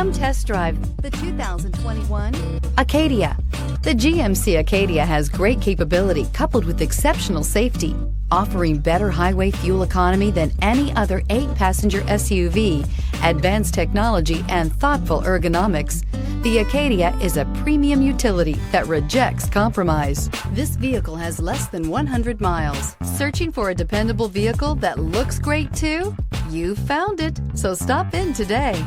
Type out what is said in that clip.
Come test drive the 2021 Acadia. The GMC Acadia has great capability coupled with exceptional safety, offering better highway fuel economy than any other 8-passenger SUV, advanced technology, and thoughtful ergonomics. The Acadia is a premium utility that rejects compromise. This vehicle has less than 100 miles. Searching for a dependable vehicle that looks great too? You found it, so stop in today.